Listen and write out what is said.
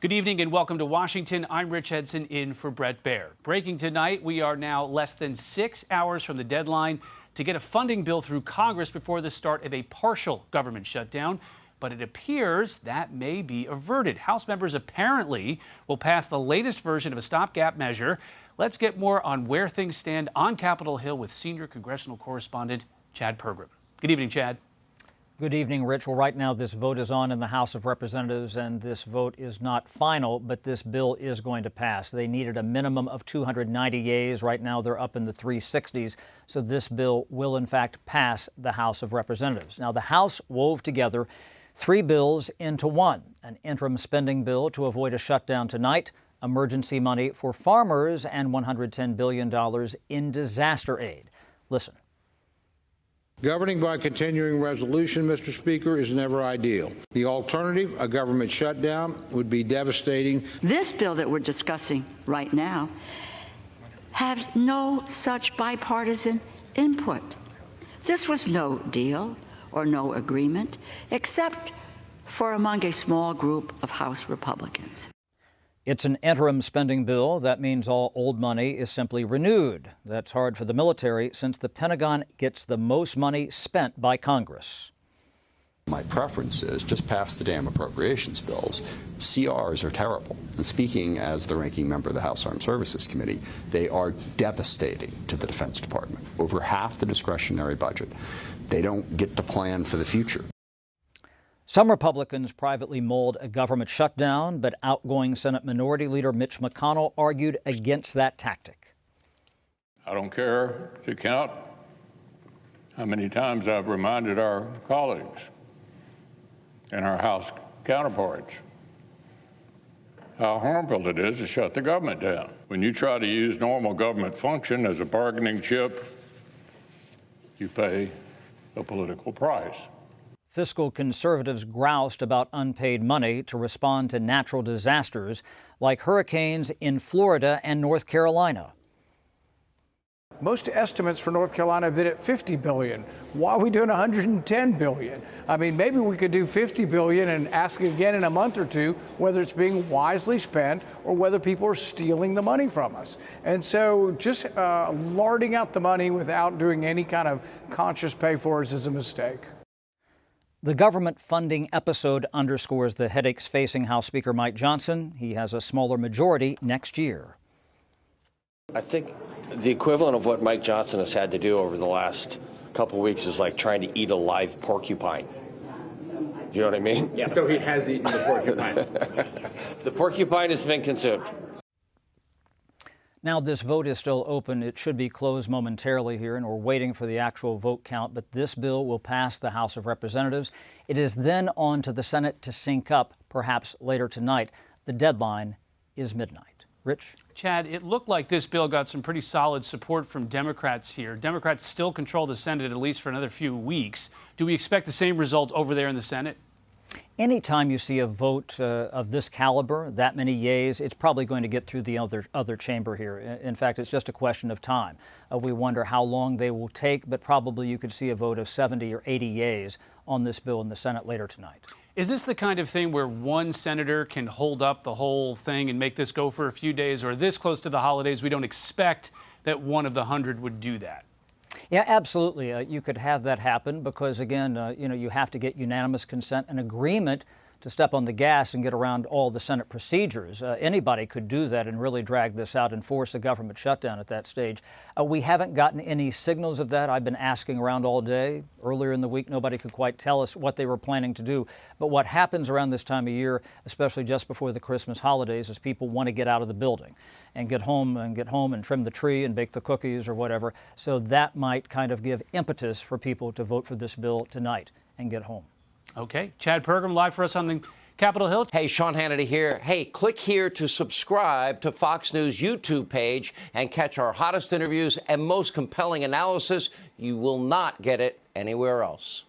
Good evening and welcome to Washington. I'm Rich Edson in for Brett Baer. Breaking tonight, we are now less than 6 hours from the deadline to get a funding bill through Congress before the start of a partial government shutdown. But it appears that may be averted. House members apparently will pass the latest version of a stopgap measure. Let's get more on where things stand on Capitol Hill with senior congressional correspondent Chad Pergram. Good evening, Chad. Good evening, Rich. Well, right now this vote is on in the House of Representatives, and this vote is not final, but this bill is going to pass. They needed a minimum of 290 yeas. Right now they're up in the 360s, so this bill will in fact pass the House of Representatives. Now, the House wove together three bills into one: an interim spending bill to avoid a shutdown tonight, emergency money for farmers, and $110 billion in disaster aid. Listen. Governing by continuing resolution, Mr. Speaker, is never ideal. The alternative, a government shutdown, would be devastating. This bill that we're discussing right now has no such bipartisan input. This was no deal or no agreement, except for among a small group of House Republicans. It's an interim spending bill. That means all old money is simply renewed. That's hard for the military since the Pentagon gets the most money spent by Congress. My preference is just pass the damn appropriations bills. CRs are terrible. And speaking as the ranking member of the House Armed Services Committee, they are devastating to the Defense Department. Over half the discretionary budget. They don't get to plan for the future. Some Republicans privately mulled a government shutdown, but outgoing Senate Minority Leader Mitch McConnell argued against that tactic. I don't care to count how many times I've reminded our colleagues and our House counterparts how harmful it is to shut the government down. When you try to use normal government function as a bargaining chip, you pay a political price. Fiscal conservatives groused about unpaid money to respond to natural disasters like hurricanes in Florida and North Carolina. Most estimates for North Carolina have been at $50 billion. Why are we doing $110 billion? I mean, maybe we could do $50 billion and ask again in a month or two whether it's being wisely spent or whether people are stealing the money from us. And so just larding out the money without doing any kind of conscious pay for it is a mistake. The government funding episode underscores the headaches facing House Speaker Mike Johnson. He has a smaller majority next year. I think the equivalent of what Mike Johnson has had to do over the last couple of weeks is like trying to eat a live porcupine. You know what I mean? Yeah, so he has eaten the porcupine. The porcupine has been consumed. Now, this vote is still open. It should be closed momentarily here, and we're waiting for the actual vote count. But this bill will pass the House of Representatives. It is then on to the Senate to sync up, perhaps later tonight. The deadline is midnight. Rich? Chad, it looked like this bill got some pretty solid support from Democrats here. Democrats still control the Senate at least for another few weeks. Do we expect the same result over there in the Senate? Anytime you see a vote of this caliber, that many yeas, it's probably going to get through the other chamber here. In fact, it's just a question of time. We wonder how long they will take, but probably you could see a vote of 70 or 80 yeas on this bill in the Senate later tonight. Is this the kind of thing where one senator can hold up the whole thing and make this go for a few days, or this close to the holidays, we don't expect that one of the 100 would do that? Yeah, absolutely. You could have that happen because, again, you have to get unanimous consent and agreement to step on the gas and get around all the Senate procedures. Anybody could do that and really drag this out and force a government shutdown at that stage. We haven't gotten any signals of that. I've been asking around all day. Earlier in the week, nobody could quite tell us what they were planning to do. But what happens around this time of year, especially just before the Christmas holidays, is people want to get out of the building and get home and trim the tree and bake the cookies or whatever. So that might kind of give impetus for people to vote for this bill tonight and get home. Okay. Chad Pergram live for us on the Capitol Hill. Hey, Sean Hannity here. Hey, click here to subscribe to Fox News YouTube page and catch our hottest interviews and most compelling analysis. You will not get it anywhere else.